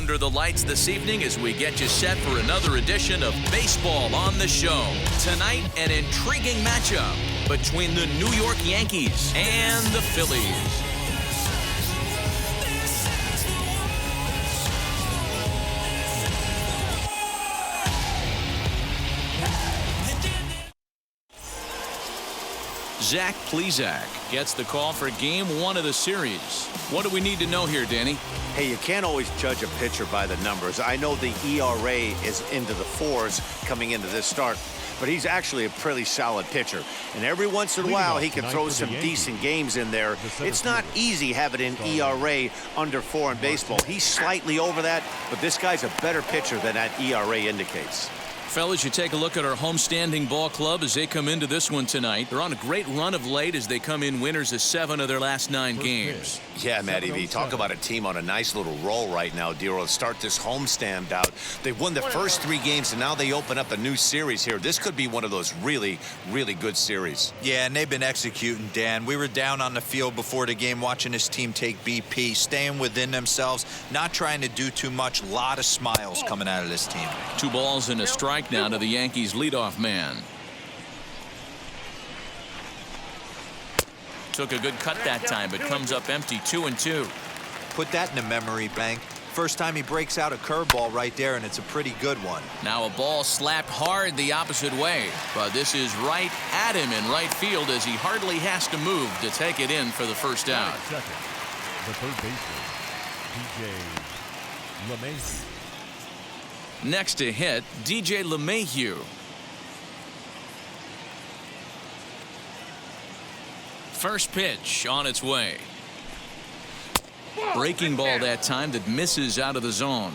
under the lights this evening as we get you set for another edition of Baseball on the Show. Tonight, an intriguing matchup between the New York Yankees and the Phillies. Zach Plesac gets the call for Game 1 of the series. What do we need to know here, Danny? Hey, you can't always judge a pitcher by the numbers. I know the ERA is into the 4s coming into this start, but he's actually a pretty solid pitcher. And every once in a while, he can throw some decent games in there. It's not easy having an ERA under 4 in baseball. He's slightly over that, but this guy's a better pitcher than that ERA indicates. Fellas, you take a look at our homestanding ball club as they come into this one tonight. They're on a great run of late as they come in winners of 7 of their last 9 games. Yeah, Matty V, talk about a team on a nice little roll right now, Dero. Start this homestand out. They've won the first 3 games, and now they open up a new series here. This could be one of those really, really good series. Yeah, and they've been executing, Dan. We were down on the field before the game watching this team take BP, staying within themselves, not trying to do too much. A lot of smiles coming out of this team. 2 balls and a strike now to the Yankees leadoff man. Took a good cut that time, but comes up empty. 2-2. Put that in the memory bank. First time he breaks out a curveball right there, and it's a pretty good one. Now a ball slapped hard the opposite way, but this is right at him in right field as he hardly has to move to take it in for the first out. The third baseman, DJ LeMahieu. Next to hit, DJ LeMahieu. First pitch on its way. Breaking ball that time that misses out of the zone.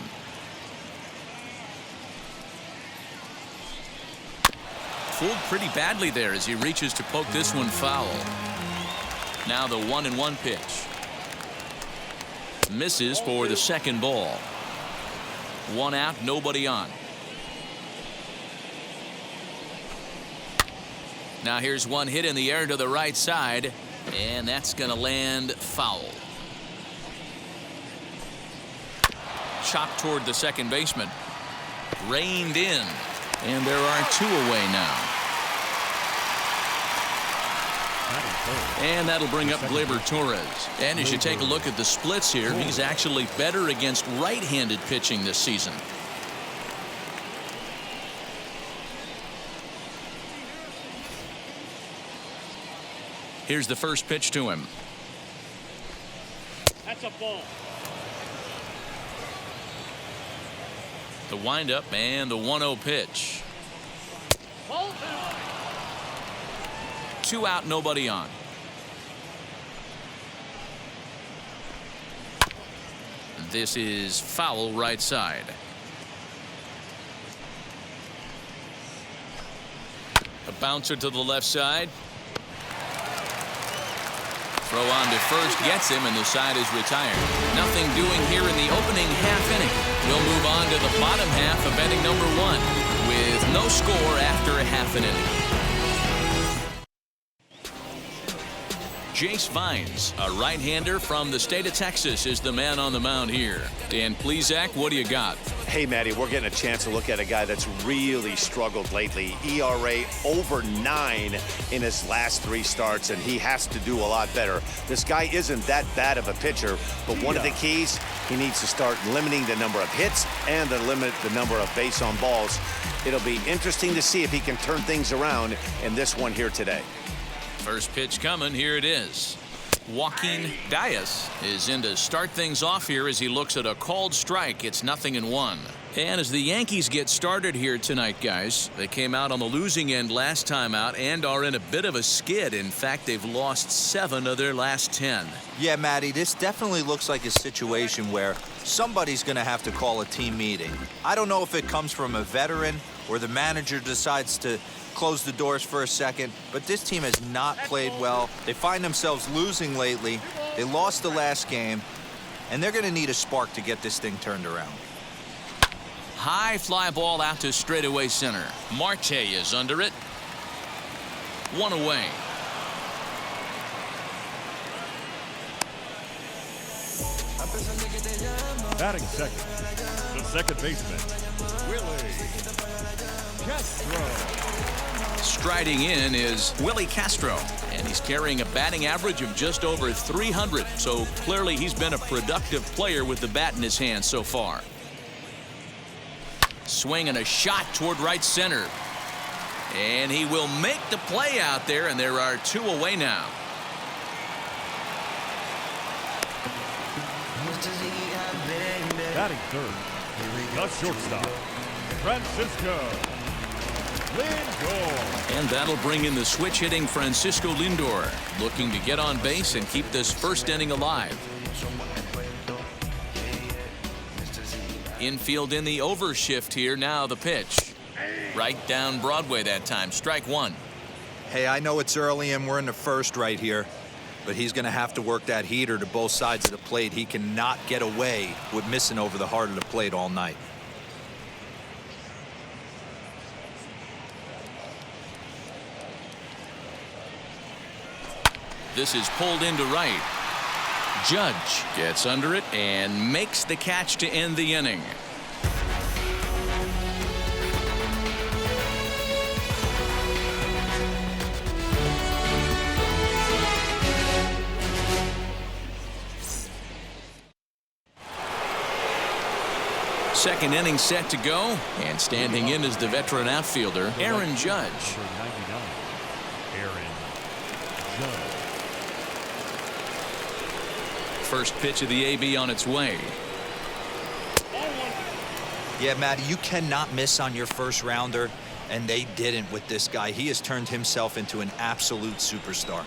Fooled pretty badly there as he reaches to poke this one foul. Now the 1-1 pitch. Misses for the second ball. 1 out, nobody on. Now here's one hit in the air to the right side, and that's going to land foul. Chopped toward the second baseman. Reined in, and there are 2 away now. And that'll bring up Gleyber Torres. And as you take a look at the splits here, he's actually better against right-handed pitching this season. Here's the first pitch to him. That's a ball. The windup and the 1-0 pitch. 2 out, nobody on. This is foul right side. A bouncer to the left side. Throw on to first gets him, and the side is retired. Nothing doing here in the opening half inning. We'll move on to the bottom half of inning number 1 with no score after a half an inning. Jace Vines, a right-hander from the state of Texas, is the man on the mound here. Dan Plesac, what do you got? Hey, Matty, we're getting a chance to look at a guy that's really struggled lately. ERA over 9 in his last 3 starts, and he has to do a lot better. This guy isn't that bad of a pitcher, but one of the keys, he needs to start limiting the number of hits and to limit the number of base on balls. It'll be interesting to see if he can turn things around in this one here today. First pitch coming. Here it is. Joaquin Diaz is in to start things off here as he looks at a called strike. It's 0-1. And as the Yankees get started here tonight, guys, they came out on the losing end last time out and are in a bit of a skid. In fact, they've lost 7 of their last 10. Yeah, Matty, this definitely looks like a situation where somebody's going to have to call a team meeting. I don't know if it comes from a veteran or the manager decides to close the doors for a second, but this team has not played well. They find themselves losing lately. They lost the last game, and they're going to need a spark to get this thing turned around. High fly ball out to straightaway center. Marte is under it. 1 away. Batting second, the second baseman, Willie Castro. Striding in is Willie Castro, and he's carrying a batting average of just over 300, so clearly he's been a productive player with the bat in his hand so far. Swing and a shot toward right center. And he will make the play out there, and there are two away now. Batting third, the shortstop, Francisco Lindor. And that'll bring in the switch-hitting Francisco Lindor, looking to get on base and keep this first inning alive. Infield in the overshift here. Now the pitch. Right down Broadway that time. Strike one. Hey, I know it's early and we're in the first right here, but he's going to have to work that heater to both sides of the plate. He cannot get away with missing over the heart of the plate all night. This is pulled into right. Judge gets under it and makes the catch to end the inning. Second inning set to go, and standing in is the veteran outfielder, Aaron Judge. Aaron Judge. First pitch of the AB on its way. Yeah, Matty, you cannot miss on your first rounder, and they didn't with this guy. He has turned himself into an absolute superstar.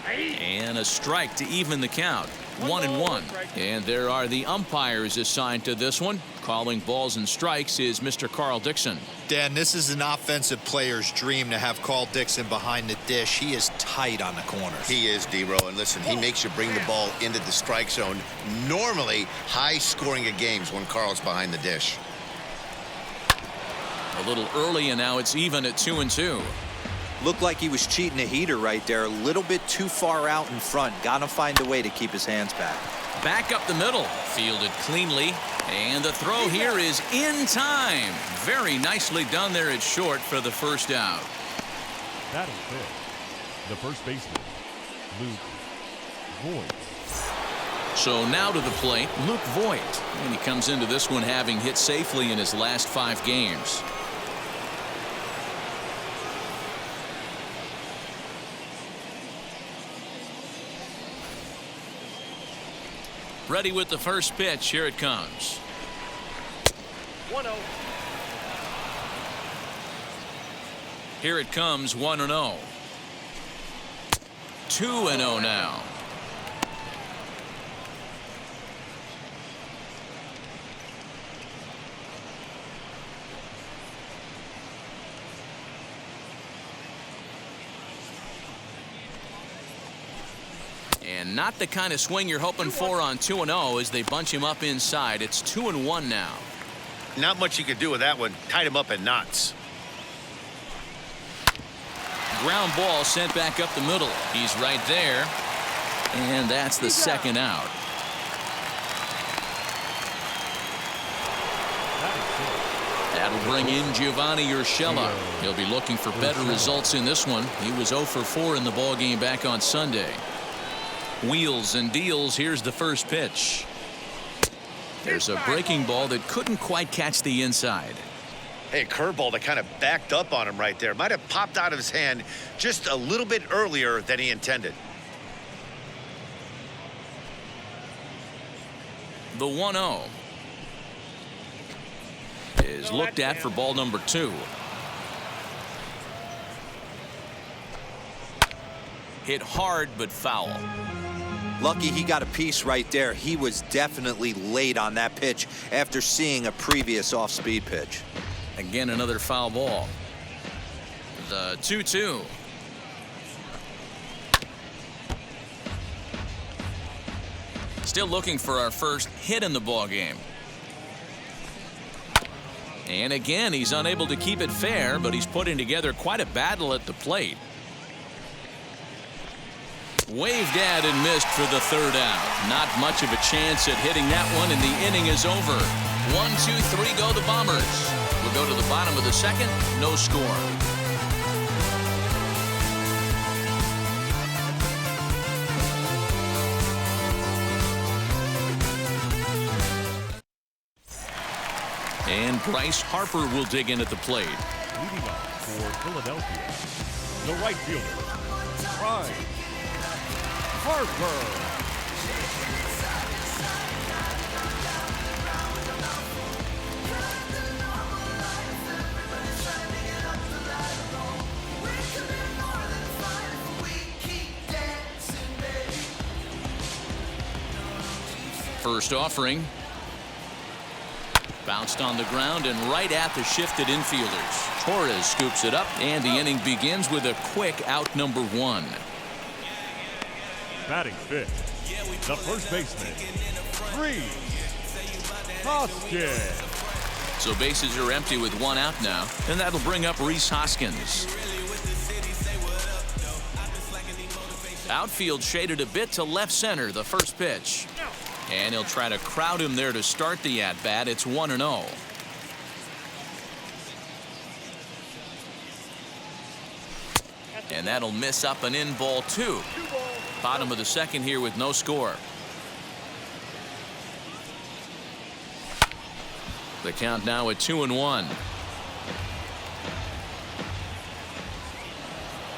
And a strike to even the count. 1-1. And there are the umpires assigned to this one. Calling balls and strikes is Mr. Carl Dixon. Dan, this is an offensive player's dream to have Carl Dixon behind the dish. He is tight on the corners. He is, D-Row, and listen, he makes you bring the ball into the strike zone. Normally, high scoring of games when Carl's behind the dish. A little early, and now it's even at 2-2. Looked like he was cheating a heater right there. A little bit too far out in front. Gotta find a way to keep his hands back. Back up the middle. Fielded cleanly. And the throw here is in time. Very nicely done there at short for the first out. Batting fifth, the first baseman, Luke Voigt. So now to the plate, Luke Voigt. And he comes into this one having hit safely in his last 5 games. Ready with the first pitch. Here it comes. 1-0. Here it comes. 1-0. 2-0 now. And not the kind of swing you're hoping for on 2-0 as they bunch him up inside. It's 2-1 now. Not much you could do with that one. Tied him up in knots. Ground ball sent back up the middle. He's right there. And that's the second out. That'll bring in Giovanni Urshela. He'll be looking for better results in this one. He was 0 for 4 in the ballgame back on Sunday. Wheels and deals. Here's the first pitch. There's a breaking ball that couldn't quite catch the inside. Hey, a curveball that kind of backed up on him right there. Might have popped out of his hand just a little bit earlier than he intended. The 1-0 is looked at for ball number 2. Hit hard but foul. Lucky he got a piece right there. He was definitely late on that pitch after seeing a previous off-speed pitch. Again, another foul ball. The 2-2. Still looking for our first hit in the ball game. And again, he's unable to keep it fair, but he's putting together quite a battle at the plate. Waved at and missed for the third out. Not much of a chance at hitting that one, and the inning is over. 1, 2, 3 go the Bombers. We'll go to the bottom of the second. No score. And Bryce Harper will dig in at the plate. Leading off for Philadelphia, the right fielder, Bryce Harper. First offering. Bounced on the ground and right at the shifted infielders. Torres scoops it up, and the inning begins with a quick out number 1. Batting fifth, the first baseman, Rhys Hoskins. So bases are empty with 1 out now, and that'll bring up Rhys Hoskins. Outfield shaded a bit to left center, the first pitch. And he'll try to crowd him there to start the at-bat. It's 1-0. And that'll miss up an in ball 2. Bottom of the second here with no score. The count now at 2-1.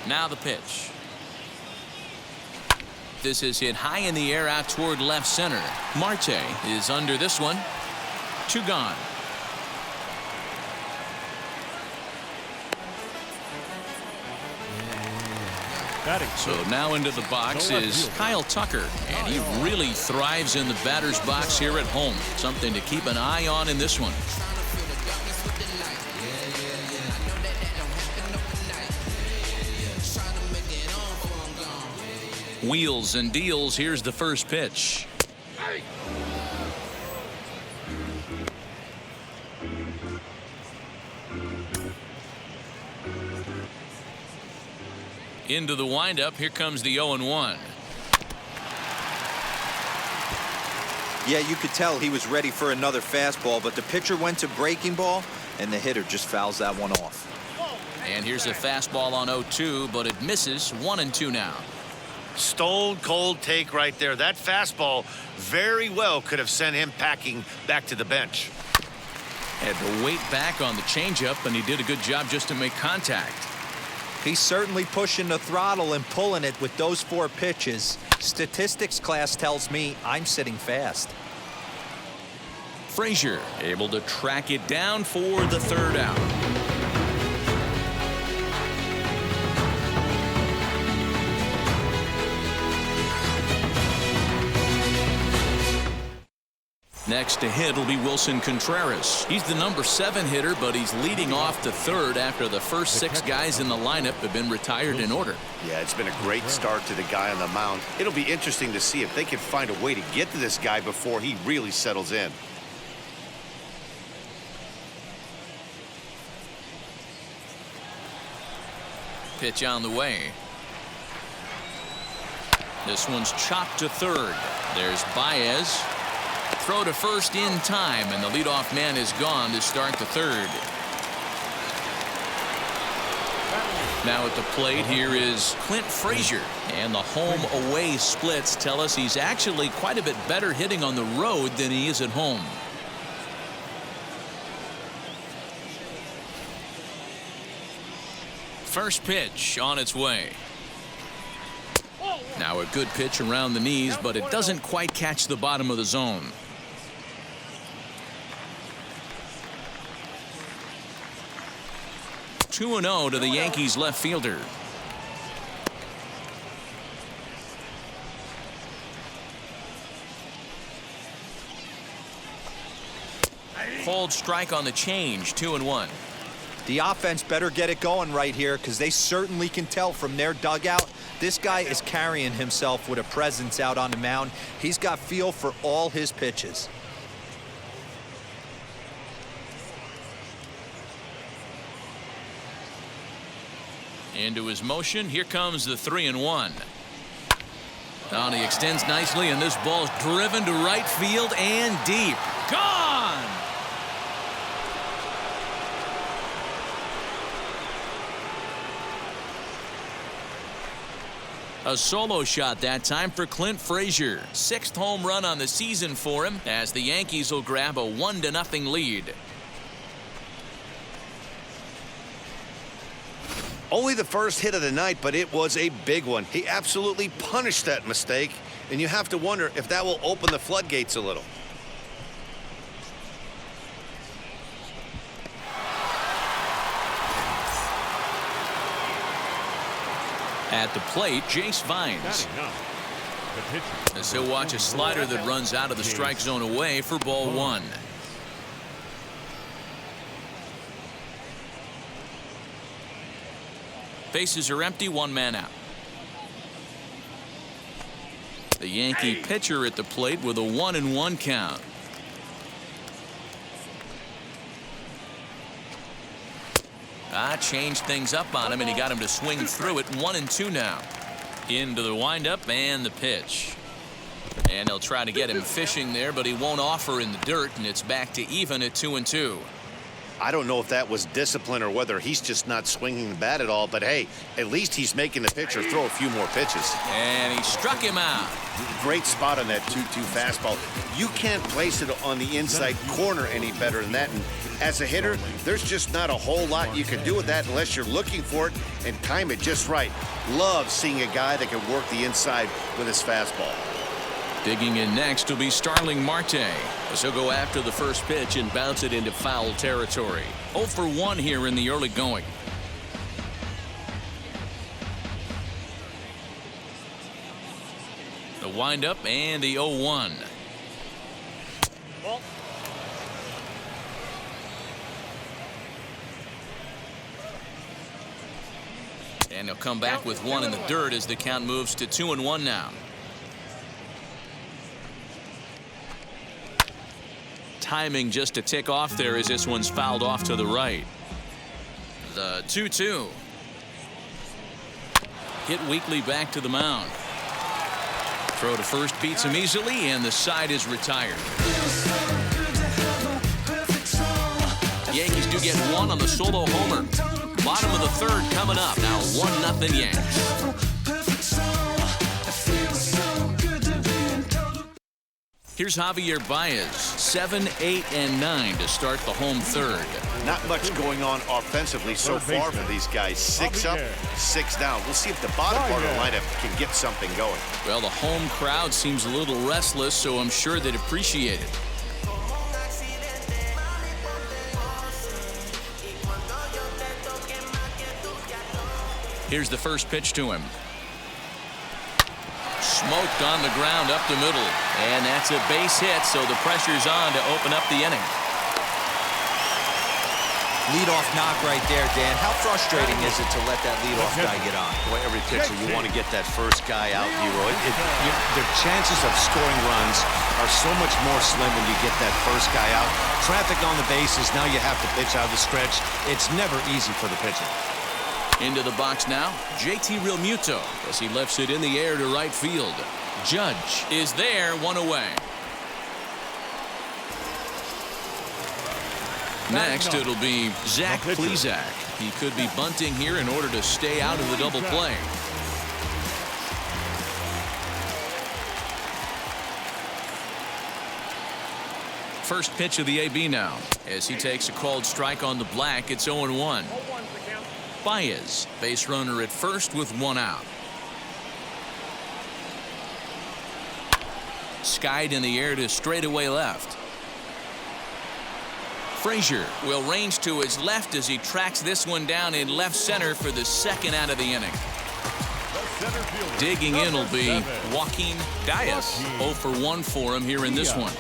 Now the pitch. This is hit high in the air out toward left center. Marte is under this one. 2 gone. So now into the box is Kyle Tucker, and he really thrives in the batter's box here at home. Something to keep an eye on in this one. Wheels and deals. Here's the first pitch. Into the windup. Here comes the 0-1. Yeah, you could tell he was ready for another fastball, but the pitcher went to breaking ball, and the hitter just fouls that one off. And here's a fastball on 0-2, but it misses. 1-2 now. Stone cold take right there. That fastball very well could have sent him packing back to the bench. Had to wait back on the changeup, and he did a good job just to make contact. He's certainly pushing the throttle and pulling it with those 4 pitches. Statistics class tells me I'm sitting fast. Frazier able to track it down for the third out. Next to hit will be Wilson Contreras. He's the number 7 hitter, but he's leading off to third after the first 6 guys in the lineup have been retired in order. Yeah, it's been a great start to the guy on the mound. It'll be interesting to see if they can find a way to get to this guy before he really settles in. Pitch on the way. This one's chopped to third. There's Baez. Throw to first in time, and the leadoff man is gone to start the third. Now at the plate here is Clint Frazier, and the home-away splits tell us he's actually quite a bit better hitting on the road than he is at home. First pitch on its way. Now a good pitch around the knees, but it doesn't quite catch the bottom of the zone. 2-0 to the Yankees left fielder. Called strike on the change. 2-1. The offense better get it going right here, because they certainly can tell from their dugout this guy is carrying himself with a presence out on the mound. He's got feel for all his pitches. Into his motion. Here comes the 3-1. Oh, and he extends nicely, and this ball's driven to right field and deep. Gone! A solo shot that time for Clint Frazier. 6th home run on the season for him as the Yankees will grab a 1-0 lead. Only the first hit of the night, but it was a big one. He absolutely punished that mistake, and you have to wonder if that will open the floodgates a little. At the plate, Jace Vines. As he'll watch a slider that runs out of the strike zone away for ball 1. Bases are empty, 1 man out. The Yankee pitcher at the plate with a 1-1 count. Changed things up on him, and he got him to swing through it. 1-2 now. Into the windup and the pitch. And they'll try to get him fishing there, but he won't offer in the dirt, and it's back to even at 2-2. I don't know if that was discipline or whether he's just not swinging the bat at all, but hey, at least he's making the pitcher throw a few more pitches. And he struck him out. Great spot on that 2-2 fastball. You can't place it on the inside corner any better than that. And as a hitter, there's just not a whole lot you can do with that unless you're looking for it and time it just right. Love seeing a guy that can work the inside with his fastball. Digging in next will be Starling Marte, as he'll go after the first pitch and bounce it into foul territory. 0 for 1 here in the early going. The windup and the 0-1. And he'll come back with 1 in the dirt as the count moves to 2-1 now. Timing just to tick off there as this one's fouled off to the right. The 2-2. Hit weakly back to the mound. Throw to first beats him easily, and the side is retired. Yankees do get 1 on the solo homer. Bottom of the 3rd coming up. Now 1-0 Yanks. Here's Javier Baez, 7, 8, and 9 to start the home 3rd. Not much going on offensively so far for these guys. 6 up, 6 down. We'll see if the bottom part of the lineup can get something going. Well, the home crowd seems a little restless, so I'm sure they'd appreciate it. Here's the first pitch to him. Smoked on the ground up the middle, and that's a base hit, so the pressure's on to open up the inning. Leadoff knock right there, Dan. How frustrating is it to let that leadoff guy get on? Boy, every pitcher, you want to get that first guy out, Hero. The chances of scoring runs are so much more slim when you get that first guy out. Traffic on the bases, now you have to pitch out of the stretch. It's never easy for the pitcher. Into the box now, JT Realmuto as he lifts it in the air to right field. Judge is there, 1 away. Next, it'll be Zach Plesac. He could be bunting here in order to stay out of the double play. First pitch of the AB now. As he takes a called strike on the black, it's 0-1. Baez, base runner at first with 1 out. Skied in the air to straightaway left. Frazier will range to his left as he tracks this one down in left center for the 2nd out of the inning. Digging in will be Joaquin Diaz. 0 for 1 for him here in this one.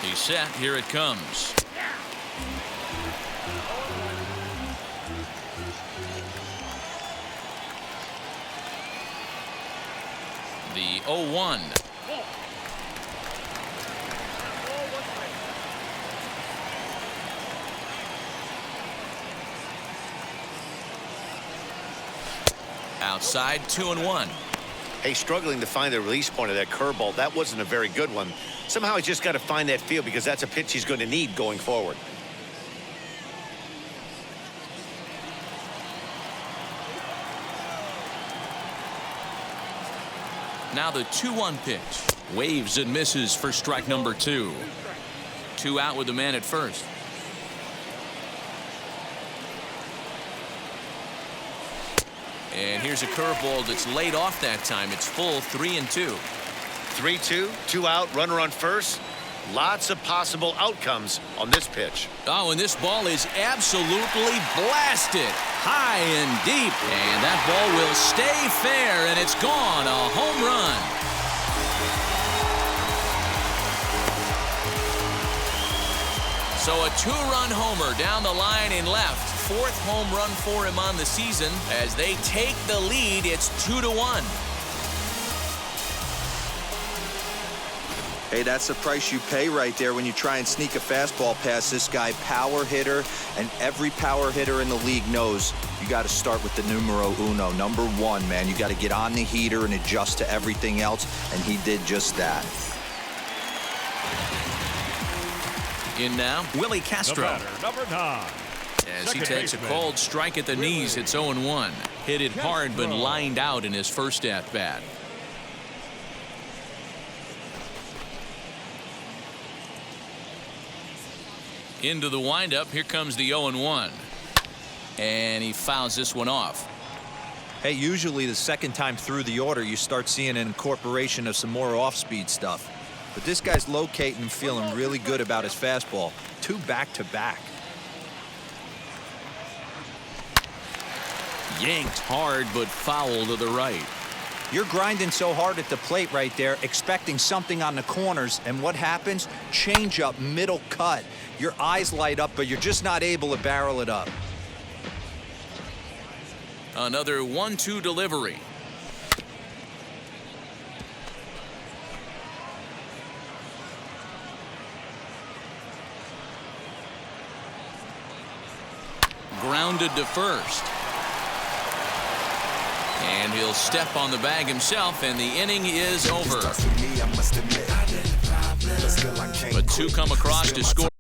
He's set. Here it comes. The 0-1. Outside, 2-1. Hey, struggling to find the release point of that curveball. That wasn't a very good one. Somehow he's just got to find that feel because that's a pitch he's going to need going forward. Now the 2-1 pitch. Waves and misses for strike number 2. 2 out with the man at first. And here's a curveball that's laid off that time. It's full 3-2. 3-2, 2 out, runner on first. Lots of possible outcomes on this pitch. Oh, and this ball is absolutely blasted high and deep. And that ball will stay fair, and it's gone. A home run. So a 2-run homer down the line in left. 4th home run for him on the season. As they take the lead, it's 2-1. Hey, that's the price you pay right there when you try and sneak a fastball past this guy. Power hitter, and every power hitter in the league knows you got to start with the numero uno, number 1, man. You got to get on the heater and adjust to everything else, and he did just that. In now, Willie Castro. The batter, number 9. As he takes a cold strike at the knees, it's 0-1. Hit it hard, but lined out in his first at-bat. Into the windup, here comes the 0-1. And he fouls this one off. Hey, usually the second time through the order, you start seeing an incorporation of some more off-speed stuff. But this guy's locating and feeling really good about his fastball. 2 back-to-back. Yanked hard, but foul to the right. You're grinding so hard at the plate right there, expecting something on the corners, and what happens? Change up, middle cut. Your eyes light up, but you're just not able to barrel it up. Another 1-2 delivery. Grounded to first. And he'll step on the bag himself, and the inning is over. But 2 come across to score.